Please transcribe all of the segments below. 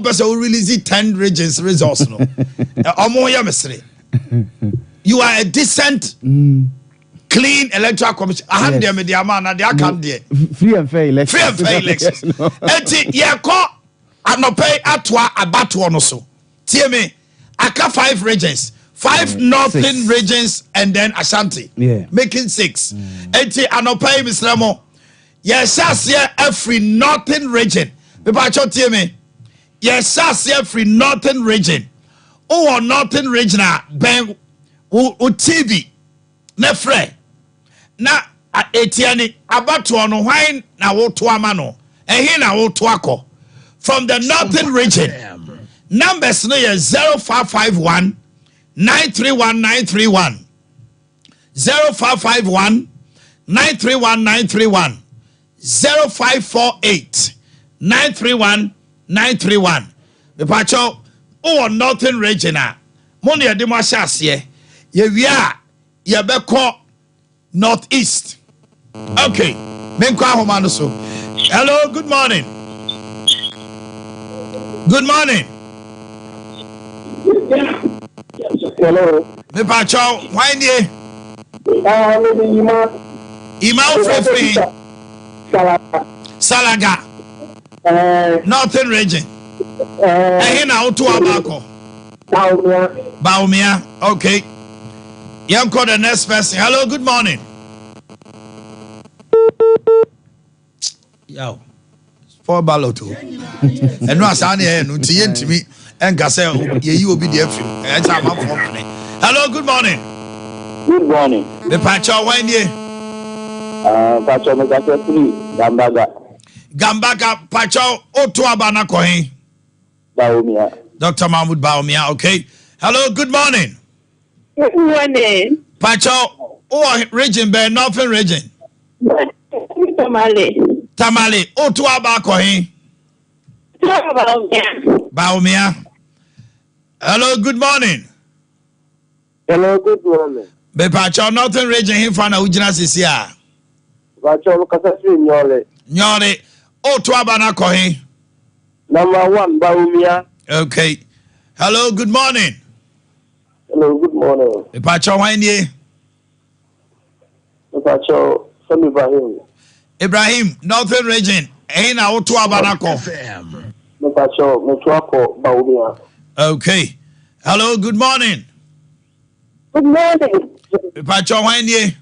person will release 10 regions resource. No, you are a decent, clean electoral commission. I have them the amount and they are come there. Free and fair elections. Free and fair elections. Eti yako anope atwa abatu ono so. Tie me, aka 5 regions. 5 northern regions and then Ashanti. Yeah. Making 6. Eti anope Mr. Yes, every northern region. People tie me. Yes, every northern region. Oh, northern region ben u TV nefre na etiani abatu ono hwan na wo to ama no ehin na wo to akọ from the northern region. Numbers no is 0551 931 931 0551 931 931 0548 931 931. The pacho oh northern region money a demo asase ye wia ye beko northeast. Okay, menko ahoma no so. Hello, good morning. Good morning. Hello. Me pacho why nie Ima free Salaga northern region. Na otu abako Baumia. Okay, young call the next person. Hello, good morning. Yo, for ballot too. And no asani no tient me and Gassel, ye will be the few. Hello, good morning. Good morning. The patcha when ye Pacho Megasa 3, Gambaga. Gambaga Pacho Otuabana Kohin. Baumia. Dr. Mahmoud Baumia, okay. Hello, good morning. Good morning. Pacho, oh, region, Ben, Northern region. Tamale. Tamale, Otuaba Kohin. Baumia. Hello, good morning. Hello, good morning. Be Pacho, Northern region, him fan Ujina Sisia. Pacho Megasa 3, Nyole. Nyore, Otuabana Kohin. Number 1, Baumia. Okay. Hello, good morning. Hello, good morning. Pacho, when ye? Pacho, Sam Ibrahim. Ibrahim, Northern region. Ain't na Otuabana Ko. Pacho, Metuako, Baumia. Okay. Hello, good morning. Good morning. Pacho, when ye?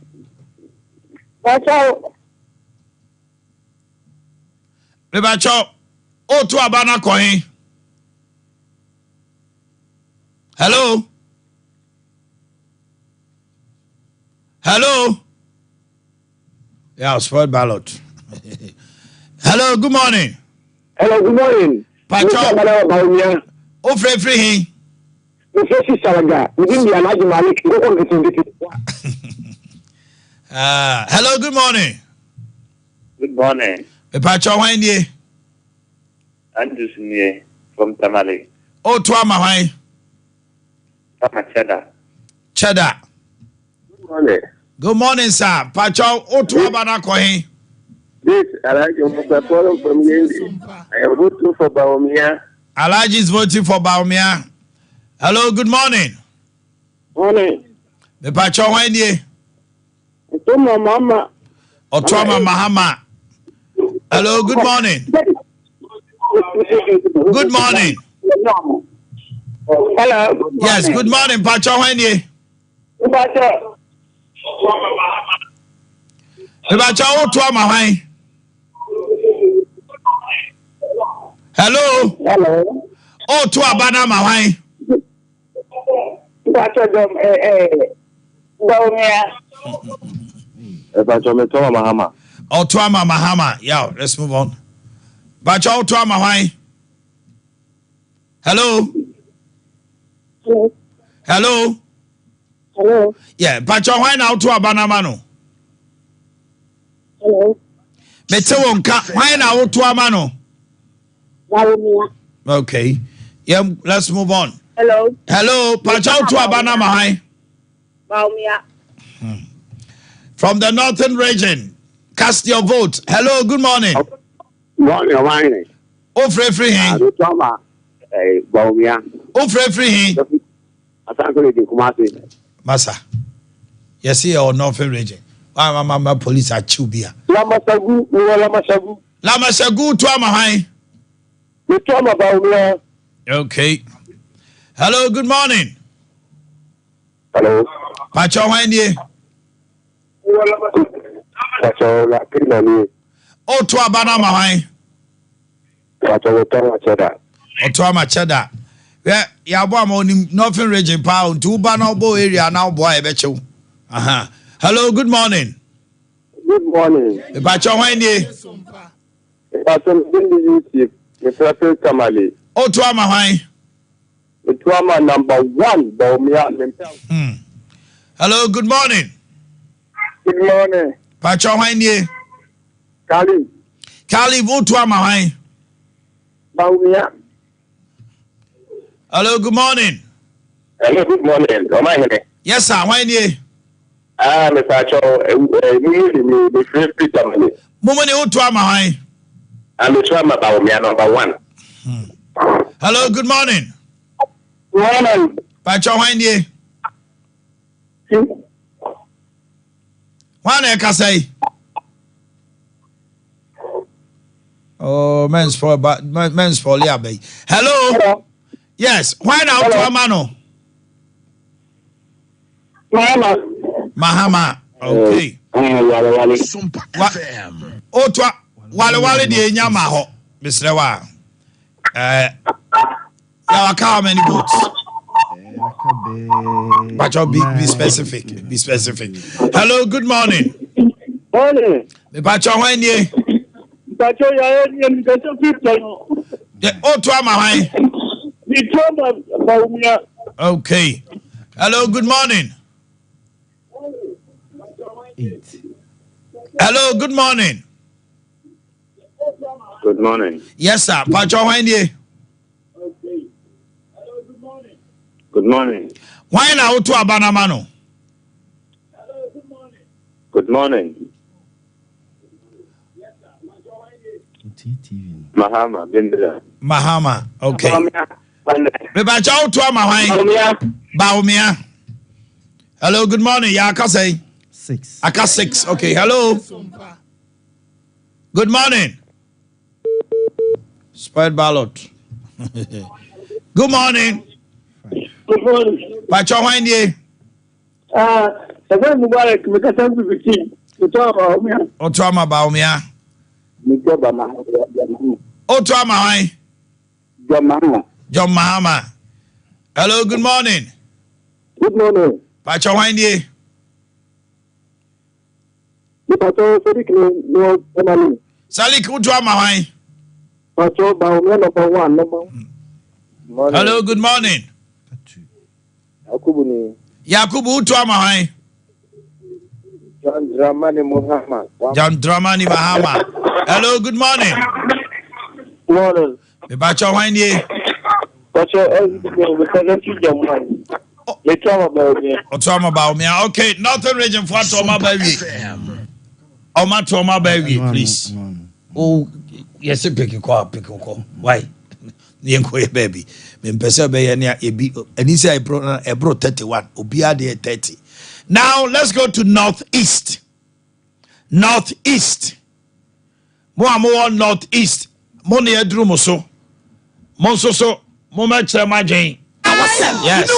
Pacho. Pacho, Otuabana Kohin. Hello? Hello? Yeah, spoiled ballot. Hello, good morning. Hello, good morning. Pacho, Baumia. oh, free. Mfesi Salaga. Within the Anaji Malik, go on Hello, good morning. Good morning. Pacho, when ye? Andrews Nye from Tamale. Oh, Tuama, why? Cheddar. Good morning. Good morning, sir. Pacho, Otuabana Kohin. This Alaji Forum from Yendi. I am voting for Baumia. Alaji is voting for Baumia. Hello, good morning. Morning. The Pacho, when ye? Toma Mama. Otuama Mahama. Hello, good morning. Good morning. Hello. Good Yes, good morning, Pacho, when ye? Pacho. The Pacho, Otuama, why? Hello? Hello. Otuabana, why? Pacho Baumia. Pacho Metoma Mahama. Otuama Mahama. Yeah, let's move on. Pacho, Otuama, why? Hello? Hello. Hello? Hello. Yeah, Pacho, why now to Abanamano? Hello. Metewonka, why now to Amano? Baumia. Okay. Yeah, let's move on. Hello. Hello, Pacho to Abanama. Baumia. From the northern region, cast your vote. Hello, good morning. Morning. Oh, free. Baumia. O free. Asanko de Kumasi. Massa. Yes, here or Northern region. My police are chubia. Lamasagu, Lamasagu. Lamasagu to Amahai. You talk about me. Okay. Hello, good morning. Hello. Pacho Wendy. Pacho la Kinani. O to Abana Mahai. Pacho Tama Cheda. O to Amacheda. Yeah, Yabam Northern region pound, 2 Banabo area now, boy, I bet you. Hello, good morning. Good morning. Pacho Wendy. Pacho Wendy. Mr. Kamali. O to Amahai. The trauma number 1, Baumia. Hello, good morning. Good morning. Pacho Wendy. Kali. Kali, vote to Amahai. Baumia. Hello, good morning. Hello, good morning. Omanhene. Yes, sir. Wendy. Mr. Pacho, the first Peter Mali. Mumani, vote to Amahai. And the trauma Baumia number 1. Hello, good morning. Morning. Pacho Wendy. One say. Oh, men's for Liabe. Hello. Yes. Why now to Amano? Mahama. Okay. Sompa FM. O to Wale de Nyamaho. Mr. Wa. How many votes? But be specific. Be specific. Hello, good morning. Morning. Pacho Wendy. Pacho O to Amahai. the trauma Baumia. Okay. Hello, good morning. 8. Hello, good morning. Good morning. Yes, sir. Pacho Wendy. Good morning. Why now to Abanamano? Good morning. TV. Mahama Bindra. Mahama. Okay. Baumia. Me Pacho to Amahai. Baumia. Hello, good morning. Yeah, I can say. 6. Aka 6. Okay, hello. Good morning. Spoiled ballot. Good morning. Good morning. Pacho Wendy. Savannah Mubarak, Mikasan Biki. The trauma Baumia. O to Baumia. Mikabama. O to Amahai. Jamama. John Mahama. Hello, good morning. Good morning. Pacho Wendy. The Pacho Felix no Emily. Salik Utu Amahai. Pacho Baumia number 1. Morning. Hello, good morning. Akubuni. Yakubu Utu Amahai. John Dramani Muhammad. John Dramani Mahama. Hello, good morning. Morning. Me Pacho Wendy. Pacho Mikasan Jamani. The trauma Baumia. Otoma Baumia. Okay, Northern region for Otoma Baby. Oma Toma Baby, please. Oh, yes, pick a call. Why? The inquiry baby. Mempesa be near and he said I brought 31. Obia de 30. Now let's go to northeast. Northeast. More northeast. Money edrumoso. Monsoso. Mometre majin. Yes.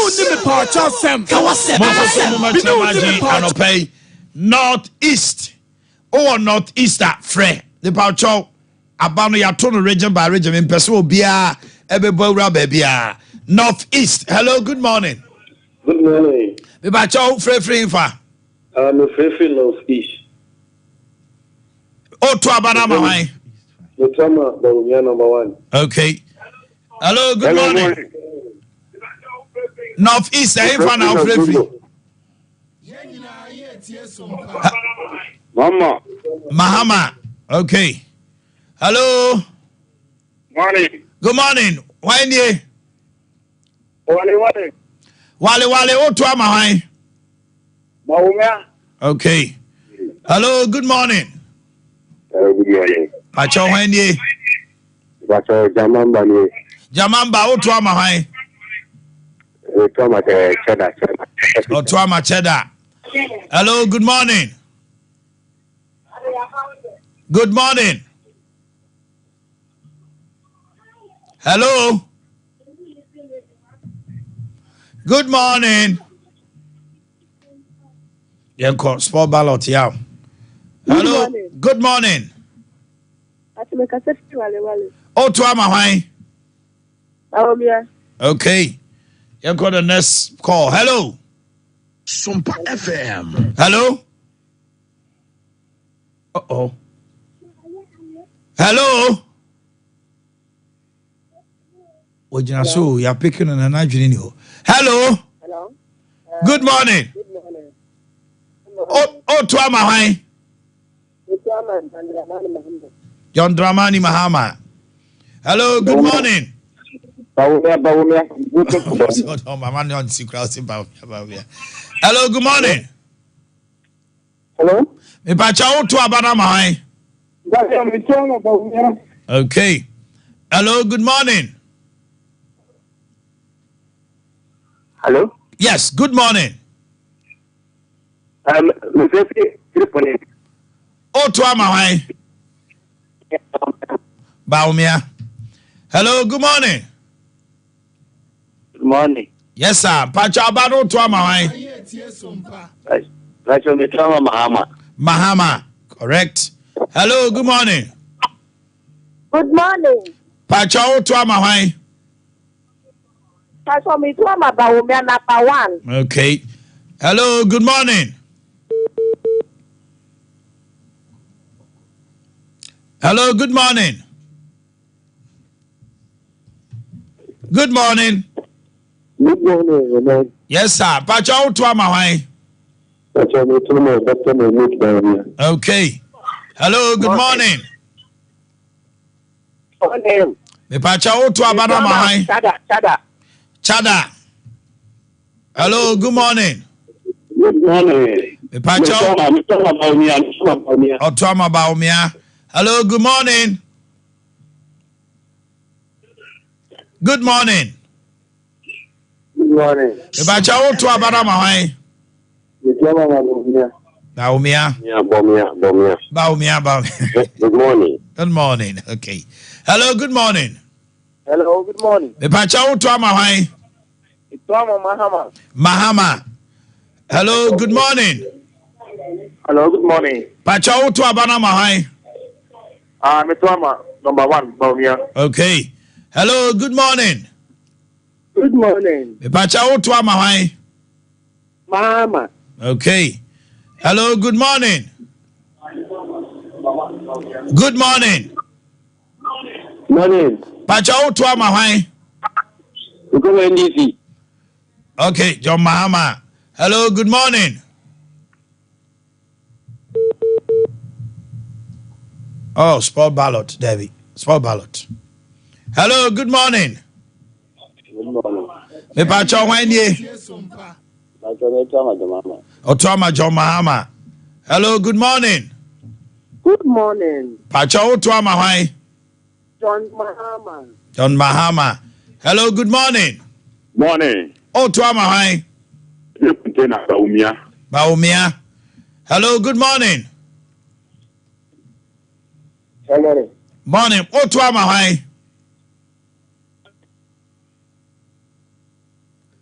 Northeast. Or northeaster free. The Paucho. Abano ya tono region by region. In person will be a baby. Northeast. Hello, good morning. Good morning. The Paucho free infa. I'm a free northeast. Oh, to Abanama. The trauma Baumia number 1. Okay. Hello, good morning. Northeast, infa now free. Mama. Mahama. Okay. Hello. Morning. Good morning. Why nie? Wale. Wale o to Amahai. Baumia. Okay. Hello, good morning. Good morning. Pacho why nie? Pacho Jamambani. Jamamba, o to ama hwan? Cheddar. O to ama cheddar. Hello, good morning. Good morning. Hello. Good morning. Yeah, sport ballot, yeah. Hello. Good morning. Oh, to ama hwan? Okay. You got the next call. Hello. Sompa FM. Hello. Uh-oh. Hello. So you're picking on an agent. Hello. Hello. Good morning. Good morning. Oh, to ama hwan? John Dramani Mahama. Hello, good morning. Hello, good morning. Hello? Me pacha to abana mahai. Okay. Hello, good morning. Hello? Yes, good morning. Oh, to amahai. Baumia. Hello, good morning. Good morning. Yes, sir. Pacha abano to amahai. Mahama. Correct. Hello, good morning. Good morning. Pacha to amahai. Number 1. Okay. Hello, good morning. Hello, good morning. Good morning. Good morning. Yes, sir. Pacha to amahai. Okay. Hello, good morning. Morning. Me pacha to abana mahai. Chada. Hello, good morning. Good morning. Me pacha Otwama Baumia. Hello, good morning. Good morning. Good morning. Me pacha to abana mahai. Baumia. Good morning. Good morning. Okay. Hello, good morning. Hello, good morning. Me pacha to amahai. It's Mahama. Mahama. Hello, good morning. Hello, good morning. Pacha to abana mahai. Mitwama, number 1, Baumia. Okay. Hello, good morning. Good morning. Me pacha to amahai. Mama. Okay. Hello, good morning. Good morning. Morning. Pacha to amahai. You come NDC. Okay, John Mahama. Hello, good morning. Oh, sport ballot, David. Sport ballot. Hello, good morning. Good morning. Me pacha when ye? Otwama John Mahama. Hello, good morning. Good morning. Pacha Otwama why? John Mahama. John Mahama. Hello, good morning. Morning. Otwama why? Baumia. Hello, good morning. Hello. Morning. Otwama why?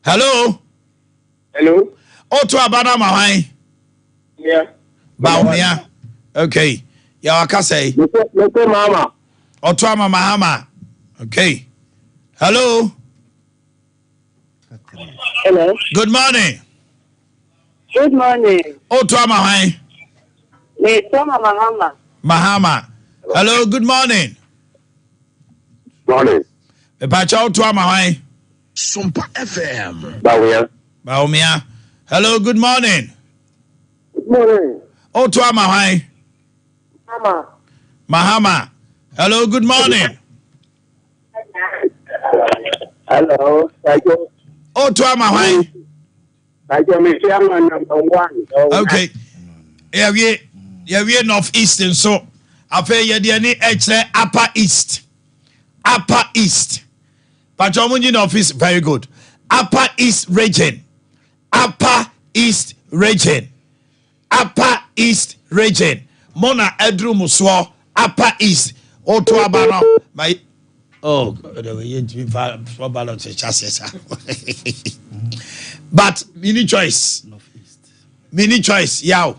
Hello. Hello. Otwabana why? Yeah. Baumia. Okay. Ya wakase. Mr. Mama. Otwama Mahama. Okay. Hello. Hello. Good morning. Good morning. Otwama why? Mr. Mahama. Mahama. Hello, good morning. Morning. Pacha Otwama why? Sompa FM. Bawia. Baumia. Hello, good morning. Good morning. Otwama why? Mama. Mahama. Hello, good morning. Hello. Otwama why? Chairman number 1. Okay. Yeah, we northeastern so after you any Upper East. Upper East. Pachomunjin office, very good. Upper East region. Upper East region. Upper East region. Mona Edru Muswo. Upper East. Oto Abano. My oh, but mini choice. Mini choice. Yaw.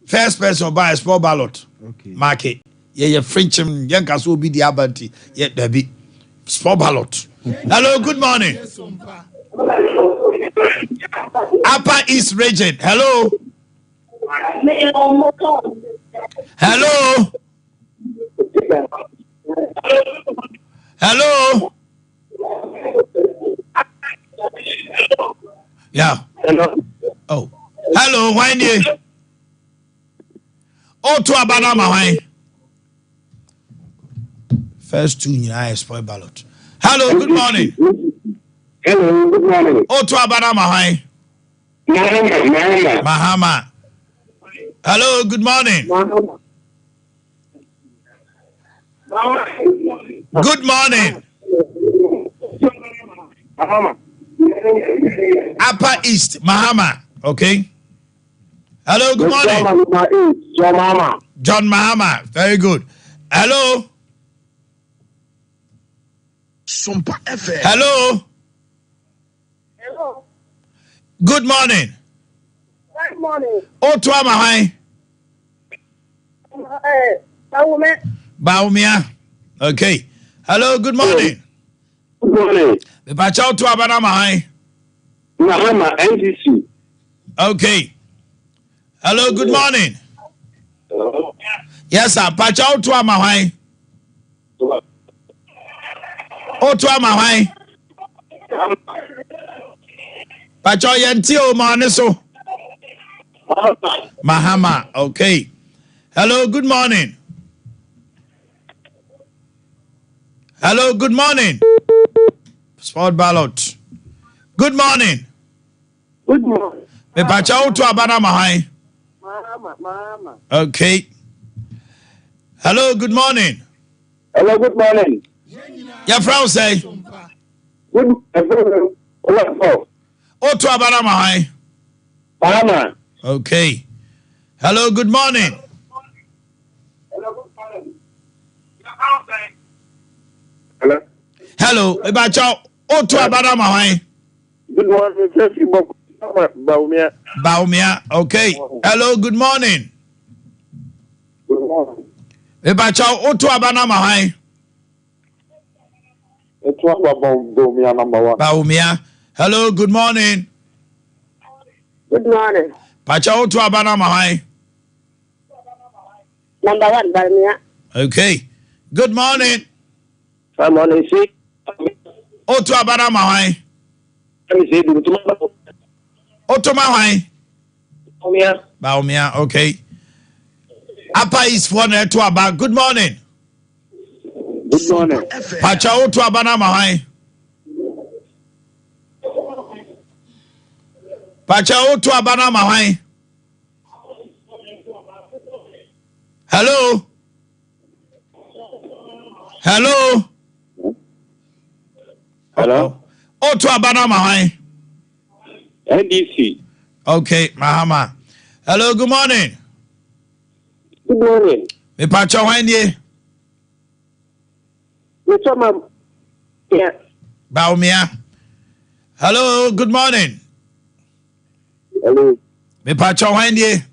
First person buy a small ballot. Okay. Market. Yeah, French young will be the abanti. Yeah, there be small ballot. Hello, good morning. Upper East region. Hello. Hello. Hello. Yeah. Hello. Oh. Hello, why you? Oh, to Abanama, why? First two in I spoil ballot. Hello, good morning. Hello, good morning. Oh, to Abanama, why? Mahama. Hello, good morning. Good morning. Upper East, Mahama. Okay. Hello, good morning. John Mahama. Very good. Hello. Sompa FM. Hello. Hello. Good morning. Good morning. Oh, to Amahai. Baumia. Okay. Hello, good morning. Good morning. The Pachao to Abanamahai. Mahama, NDC. Okay. Hello, good morning. Yes, sir. Pachao to Amahai. Oh, to Amahai. Pachao Yantio Maneso. Mahama. Okay. Hello, good morning. Hello, good morning. Sport ballot. Good morning. Good morning. Me Pachao to Abanamahai. Mama. Okay. Hello, good morning. Hello, good morning. Your friend say. Good morning. Oh, to Abanamahai. Mahama. Okay. Hello, good morning. Hello. Hello, me Pachao. Oh, to Abanamahai. Good morning. Baumia. Baumia. Okay. Hello, good morning. Good morning. Me Pachao. Oh, to Abanamahai. It's what about Baumia number one. Baumia. Hello, good morning. Good morning. Pachao to Abanamahai. Number one, Barmia. Okay. Good morning. I'm on a sick. Oh, to Abanamahai. Let me say, do tomorrow. Oh, to Mahai. Baumia. Baumia. Okay. Upper East one to Aba. Good morning. Good morning. FM. Pachao to Abanamahai. Pachao to Abanamahai. Hello. Hello. Hello. Oh, to Abanamahai. NDC. Okay, Mahama. Hello, good morning. Good morning. Me Pachao Wendy. It's some. Yeah. Baumia. Hello, good morning. Hello. Me Pachao Wendy.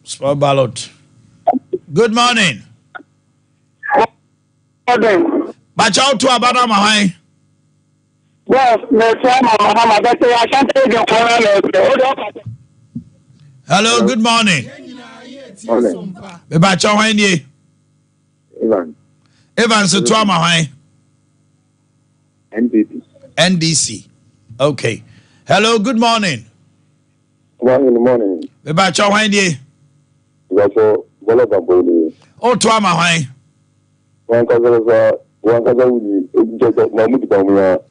Sport ballot. Good morning. Pachao to Abanamahai. Well, I can't take your corner. Hello, good morning. Morning. Me Pachao Wendy. Ivan. Evans to Amahai. NDC. NDC. Okay. Hello, good morning. One in the morning. Me Pachao Wendy. Also, Bolova Boli. Oh, to Amahai. One cousin,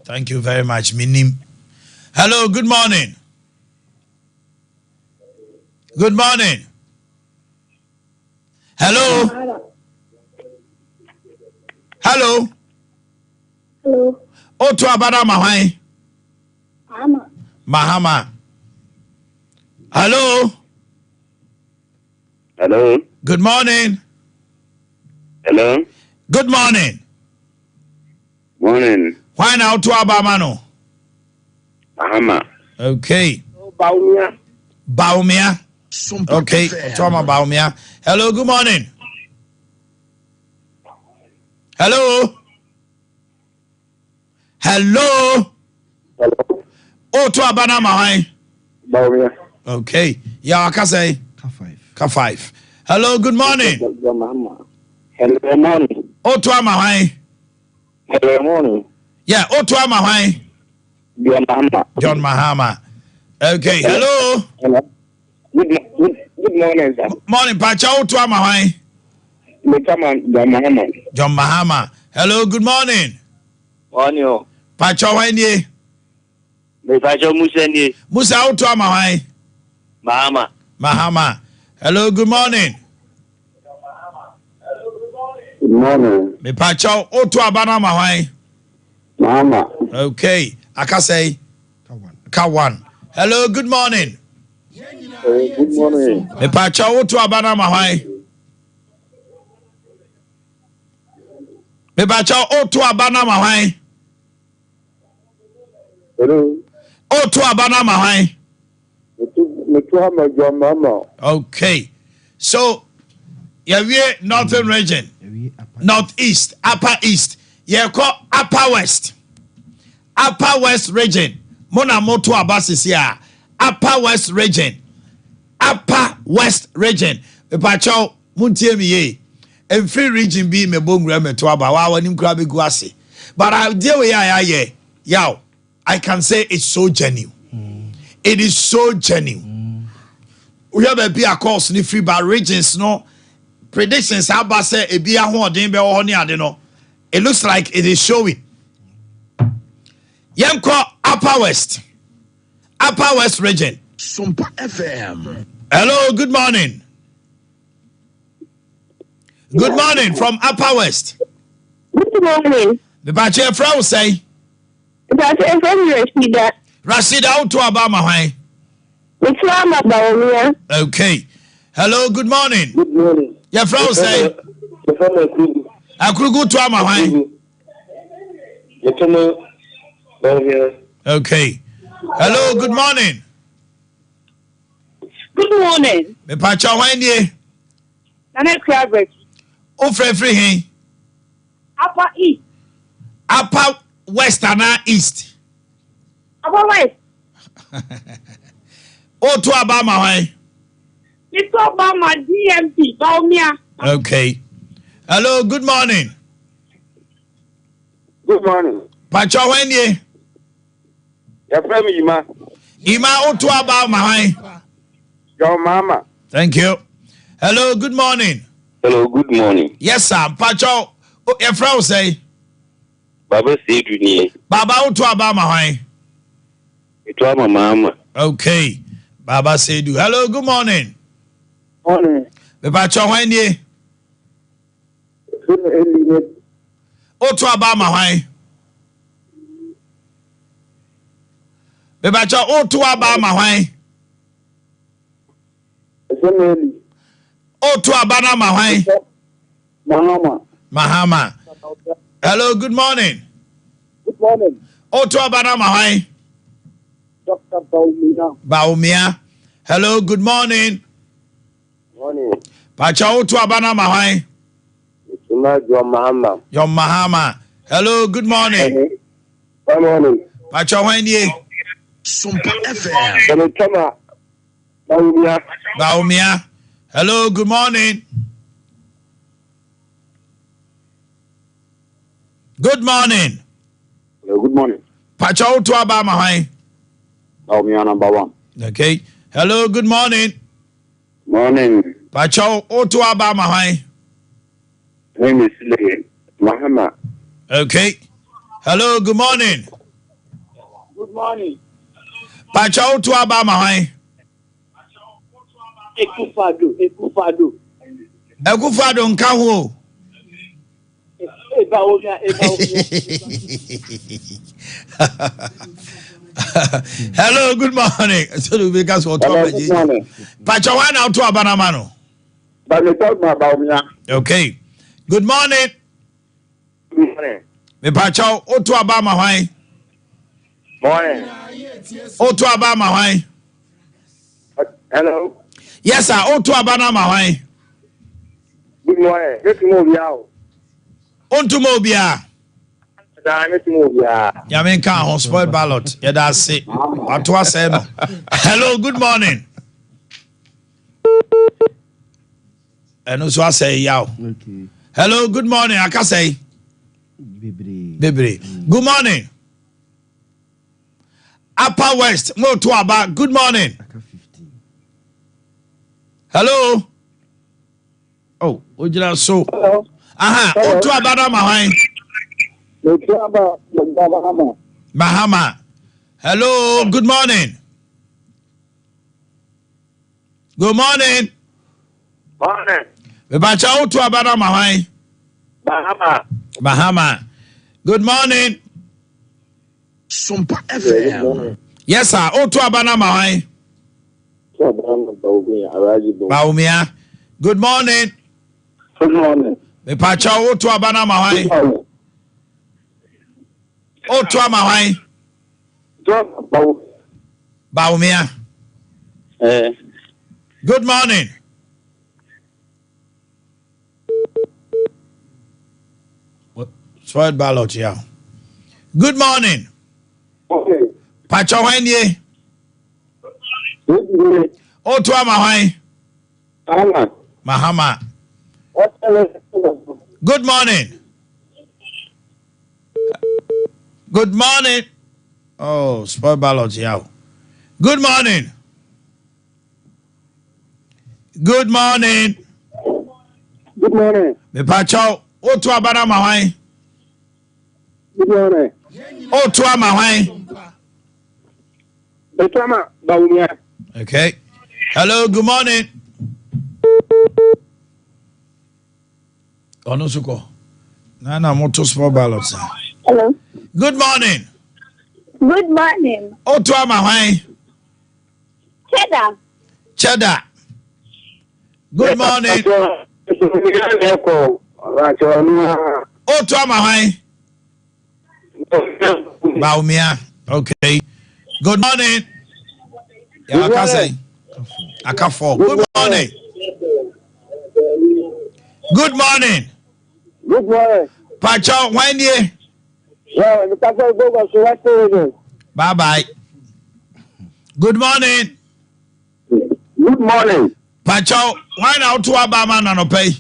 Thank you very much, Minim. Hello, good morning. Good morning. Hello. Hello. Hello. Otu abana mahwan. Mahama. Hello. Hello. Good morning. Hello. Good morning. Morning. Why now to Abamano? Mahama. Okay. Baumia. Baumia. Sompa Okay. FM. Toma Baumia. Hello, good morning. Hello. Hello. Hello. Oh, to Abana Mahai. Baumia. Okay. Yeah, I can say. K5. Hello, good morning. Mahama. Hello, morning. Oh, to Mahai. Hello, morning. Yeah, oh, to Mahai. John Mahama. John Mahama. Okay. Hello. Hello. Good morning, sir. Morning, Pacha. Oh, to Mahai. John Mahama. John Mahama. Hello, good morning. Morning. Pacha, when ye? Pacho Museni. Musa, oh, to Mahai. Mahama. Mahama. Hello, good morning. Good morning. Me Pacha, oh, to Abana Mahai. Mahama. Okay. I can say. K1. Hello, good morning. Good morning. Me Pacha, oh, to Abana Mahai. Me Pacha, oh, to Abana Mahai. Hello. Oh, to Abana Mahai. John Mahama. Okay. So, yeah, we're northern region, northeast, upper east. Yeah, call upper west. Upper west region. Mona moto abasis here. Upper west region. Upper west region. Pacho, muntie mi ye. Every region be me bongra me to aba wa wanim kra be guase. But I deal with yeah. Yow, I can say it's so genuine. It is so genuine. We have a be a course ni free by regions no predictions about say e be a hoden be ho ni ade no. It looks like it is showing. Yanko upper west. Upper west region. Sompa FM. Hello, good morning. Good morning from upper west. Good morning. The Bache Frau say That's a very Rashida. Rashida out to Abama high. It's Rama Baumia. Okay. Hello, good morning. Good morning. Your Frau say Akrugu to Ama high. Okay. Hello, good morning. Good morning. Me Pacha Wendy. Nana Crabber. O free he. Upper East. Upper west and east. Upper West. O to Abama high. It's Obama DMP. Baumia. Okay. Hello, good morning. Good morning. Pacha Wendy. Your friend Ima. Ima O to Abama high. John Mahama. Thank you. Hello, good morning. Hello, good morning. Yes, sir. Pacha, your Frau say Baba said you need. Baba O to Abama high. It was my mama. Okay. Baba said you. Hello, good morning. Morning. Me Pacha Wendy. O to Abama high. Me Pacha O to Abama high. O to Abana high. Mahama. Mahama. Hello, good morning. Good morning. O to Abana high. Dr. Baumia. Baumia. Hello, good morning. Morning. Pacha O to Abana high. It's John Mahama. Your Mahama. Hello, good morning. Good morning. Pacha Wendy. Sompa FM. Hello, Baumia. Baumia. Hello, good morning. Good morning. Hello, good morning. Pacha O to Abama high. Baumia number one. Okay. Hello, good morning. Morning. Pacha O to Abama high. Name is Mahama. Okay. Hello, good morning. Good morning. Pacha O to Abama high. Ekufado. Ekufado nka ho. Hello, good morning. So we can sort of Pachawan out to Abanamano. But we talk about me. Okay. Good morning. Good morning. Me Pachaw Otu Abama why? Morning. Otu Abama why? Hello. Yes, sir. Otu Abanama why? Good morning. Let's move Yaw. Onto Mobia. Let's move Yaw. Yamin can spoiled ballot. Yeah, that's it. Atwa say no. Hello, good morning. And also I say Yaw. Okay. Hello, good morning. I can say Bibri. Good morning. Upper West, more to about. Good morning. Hello. Oh, Ojina so. Hello. Aha, Hello. Otu Abana Mahai. Let's talk about Bahama. Bahama. Hello, good morning. Good morning. Morning. Bebacha Otu Abana Mahai. Bahama. Bahama. Good morning. Sompa FM. Yes, sir. Otu Abana Mahai. Baumia. Good morning. Good morning. Bebacha Otu Abana Mahai. Otu Amahai. Baumia. Good morning. Spoiled ballot, yeah. Good morning. Okay. Pacha Wenye. Otu Amahai. Mahama. Good morning. Good morning. Oh, spoiled ballot, yeah. Good morning. Good morning. Good morning. Me Pacha Otu Abana Mahai. Good morning. Otu Amahai. Betama Baumia. Okay. Hello, good morning. Onosuko. Nana moto sport ballot. Hello. Good morning. Good morning. Otu Amahai. Cheddar. Cheddar. Good morning. Otu Amahai. Baumia. Okay. Good morning. Yeah, I can say. Akafo. Good morning. Good morning. Good morning. Pacha Wenye. Yeah, the couple go so what is Bye bye. Good morning. Good morning. Pacha, why now to Abama no pay?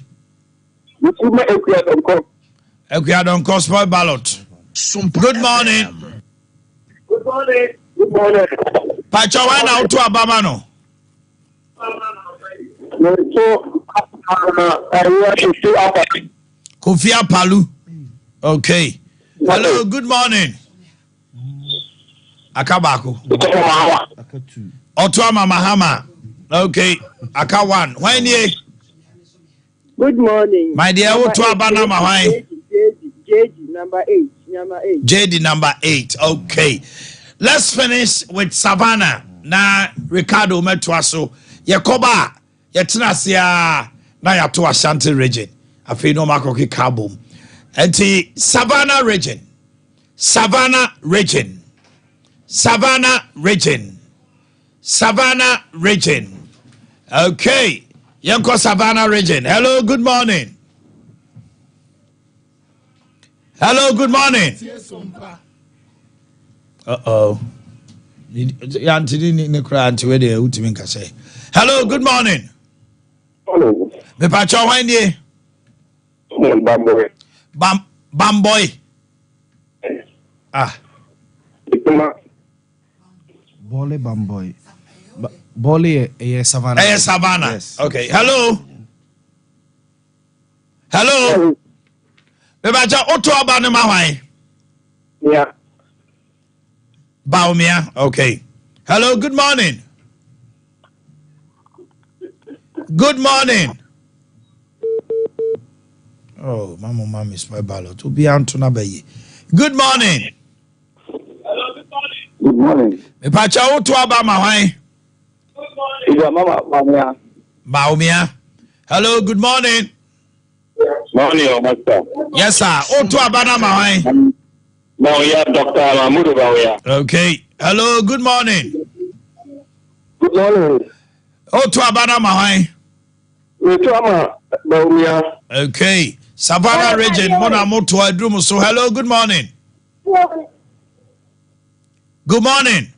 You see me Equia.com. Okay, I don't cost my ballot. Sompa Good morning. FM. Good morning. Good morning. Pacha, why now to Abama no? So, I should stay up. Kofia Palu. Okay. Hello, good morning. Akabako. Otuama Mahama. Okay. Akawan. When ye? Good morning. My dear, Otuabana Mahai. JD number 8. Number 8. JD number 8. Okay. Let's finish with Savannah. Na Ricardo Metwaso. Yakoba. Yetinasia. Na yato Ashanti region. Afi no makoki kabum. Enti Savannah region. Savannah region. Savannah region. Savannah region. Okay. Yanko Savannah region. Hello, good morning. Hello, good morning. Uh-oh. Hello, good morning. Hello. Me pacho wenye. Bamboy. Bamboy. Ah. Bole Bamboy. Bole Savannah. Savannah. Yes. Okay. Hello. Hello. Me pacho oto abane mahwai. Yeah. Baumia. Okay. Hello, good morning. Good morning. Oh, mama is my ballot. To be Antona Bay. Good morning. Good morning. Me pacha to Abama. Why? Mama, Baumia. Hello, good morning. morning, master. Yes, sir. To Abana Mahai. Now, yeah, Dr. Mahmoud Bawia. Okay. Hello, good morning. Good morning. To Abana Mahai. Okay. Savannah region, Mona Moto Adrum. So, hello, good morning. Good morning.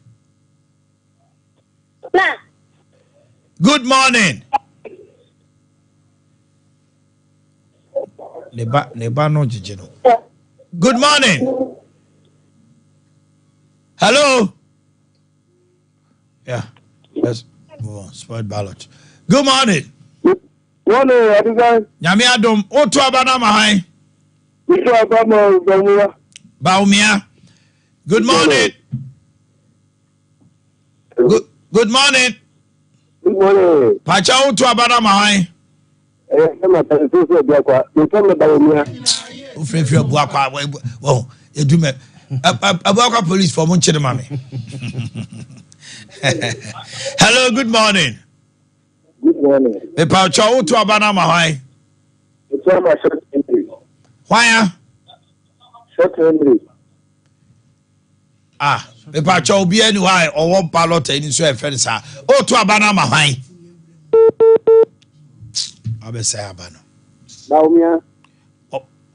Good morning. Neba no jijino. Good morning. Hello. Yeah. Let's move on. Spoiled ballot. Good morning. Morning, Adigan. Nyame adom. Otu abana mahai. Baumia. Good morning. Good morning. Good morning. Pacha otu abana mahai. Ufrefi Boakye. Well, you do me. Boakye police for Munchine Mami. Hello, good morning. Good morning. Me Pacha otu abana mahai. It's all my short entry. Why? Short entry. Me Pacha obi anyway or one ballot in so e friend sa. Otu abana mahai. Abese abano. Baumia.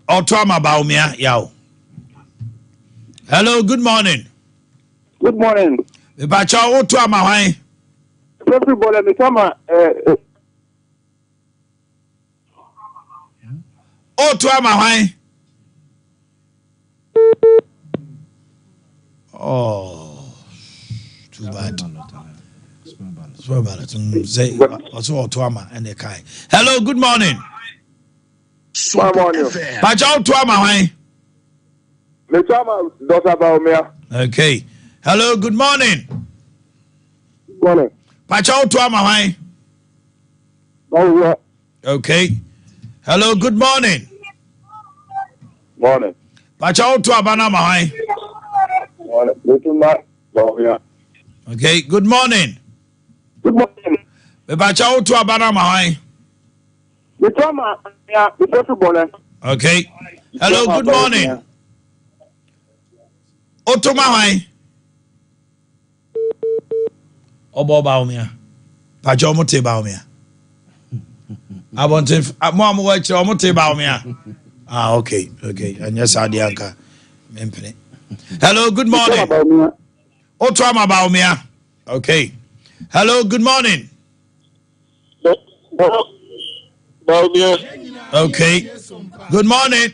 Otoma Baumia Yaw. Hello, good morning. Good morning. Me Pacha Otoma Mahai. Everybody, me tama. Otoma Mahai. Oh, too bad. Small ballot. Say also Otoma and the Kai. Hello, good morning. Sompa morning. FM. Pacha Otoma Mahai. Me tama. Dr. Baumia. Okay. Hello, good morning. Good morning. Pacha Otoma Mahai. Baumia. Okay. Hello, good morning. Morning. Pacha Otoma Mahai. Morning. Little Baumia. Okay, good morning. Good morning. Me Pacha Otoma Mahai. Me tama. Yeah, everybody. Okay. Hello, good morning. Otoma Mahai. Obo Baumia. Pacha Omote Baumia. I want to Mom watch Omote Baumia. Okay. And yes, Ade Akye Abia. Hello, good morning. Otoma Baumia. Okay. Hello, good morning. Baumia. Okay. Good morning.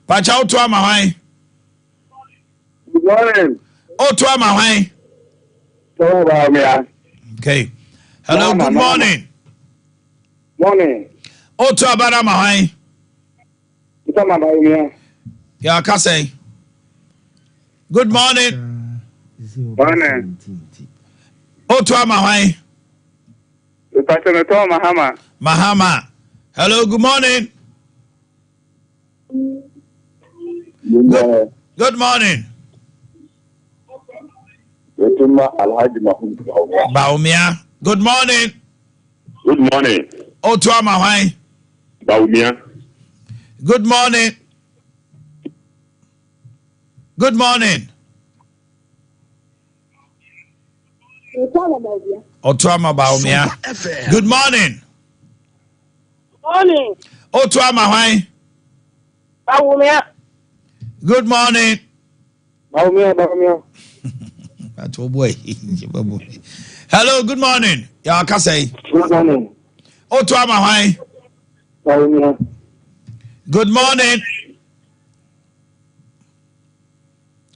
Pacha Otoma Mahai. Good morning. Otoma Mahai. Baumia. Okay. Hello, Mama, good morning. Morning. Otoma Mahai. Me tama Baumia. Yeah, I can say. Good morning. Morning. Otoma Mahai. Me tama Mahama. Mahama. Hello, good morning. Good morning. Good morning. Little Alhaji Mahmoud Bawia. Baumia. Good morning. Good morning. Otoma Mahai. Baumia. Good morning. Good morning. Otoma Baumia. Sompa FM. Good morning. Morning. Otoma Mahai. Baumia. Good morning. Baumia. That's a boy. Hello, good morning. Yeah, I can say. Good morning. Otoma Mahai. Baumia. Good morning.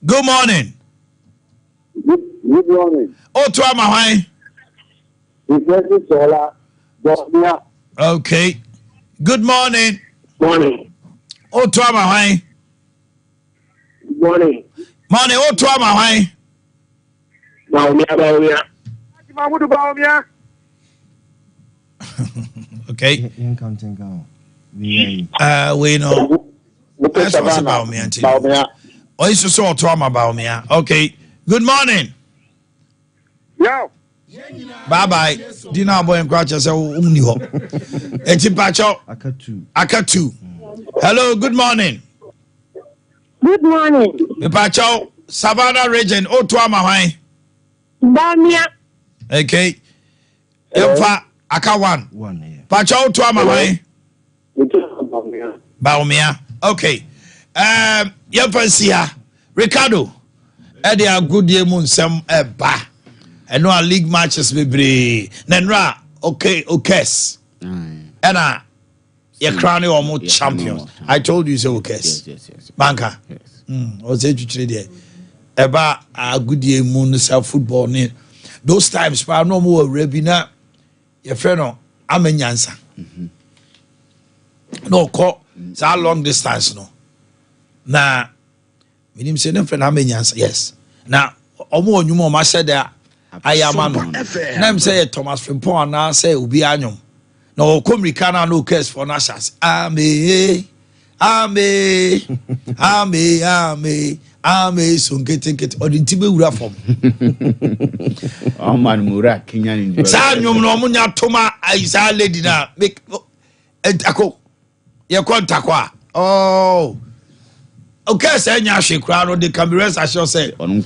Good morning. Good morning. Otoma Mahai. It's Sola. Baumia. Okay. Good morning. Morning. Otoma Mahai. Good morning. Morning. Otoma Mahai. Baumia. Mahmoud Baumia. Okay. In counting down. We know. Buke Savannah. Baumia. Oh, it's so trauma Baumia. Okay. Good morning. Yo. Bye bye. Dinner boy and crouch yourself. Etipacho. Akatu. Hello, good morning. Good morning. Etipacho, Savannah region. Oh, trauma, why? Baumia. Okay. Yemfa Akawan. one. Pacho, trauma, why? Baumia. Baumia. Okay. Yemfa Sia. Ricardo. Ade Akye Abia some ba. And no league matches be brave. Nenra, okay. And you're crowning almost champions. I told you so, yes. Banker. Yes. Was educated there. About a good year moon self football. Those times, but no more Rebina. Your friend, I'm a Yansa. No, call. It's a long distance, no. Now, with him saying, friend, I'm a Yansa. Yes. Now, almost you more, I said that. I am man. Nam say Thomas Frimpong and I say Ubi Anyum. No, come Ricana no case for Nashas. Ame, so getting it or the Tibu Rafom. Oh man, Murak, Kenyan. Sanyum no Munya Toma, I saw lady now. Make Echo. Your contact. Oh. Okay, say Nyashi Crown, the cameras, I shall say. I'm a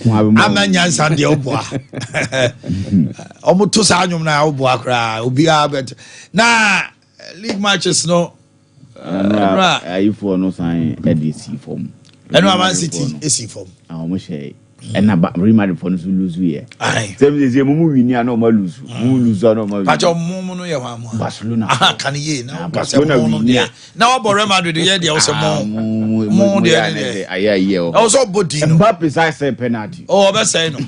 Yansan de Oboa. Almost 2 Sanyum now, Boakye, Ubia, but now league matches no. I for no sign EDC form. And Man City AC form. I almost say. And about remarried for us to lose here. Aye. 7 days, you movie near no more lose. Lose no more. But your mono, you have Barcelona. Can ye now? Barcelona. Now, Borema do the year, there was a more than a year. Also, Bodino. Mbappe I say penalty. Oh, best say no.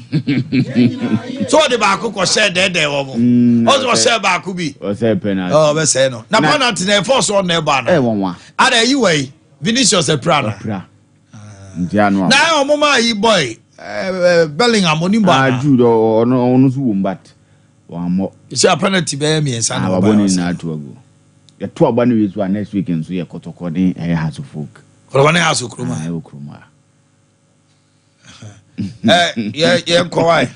So the Baku was said there. Also, said Bakubi. Or say penalty. Oh, best say no. Now, penalty, they force on their banner. One. Are you way? Vinicius a prana. Now, Mama, he boy. Bellingham on him. Jude or no, but one more. You see a penalty by me and son of a bonnet not to go. The 2 bunnies were next weekend, so you're Kotokoni and House of Folk. For one house of Kruma. Yeah, Kawai.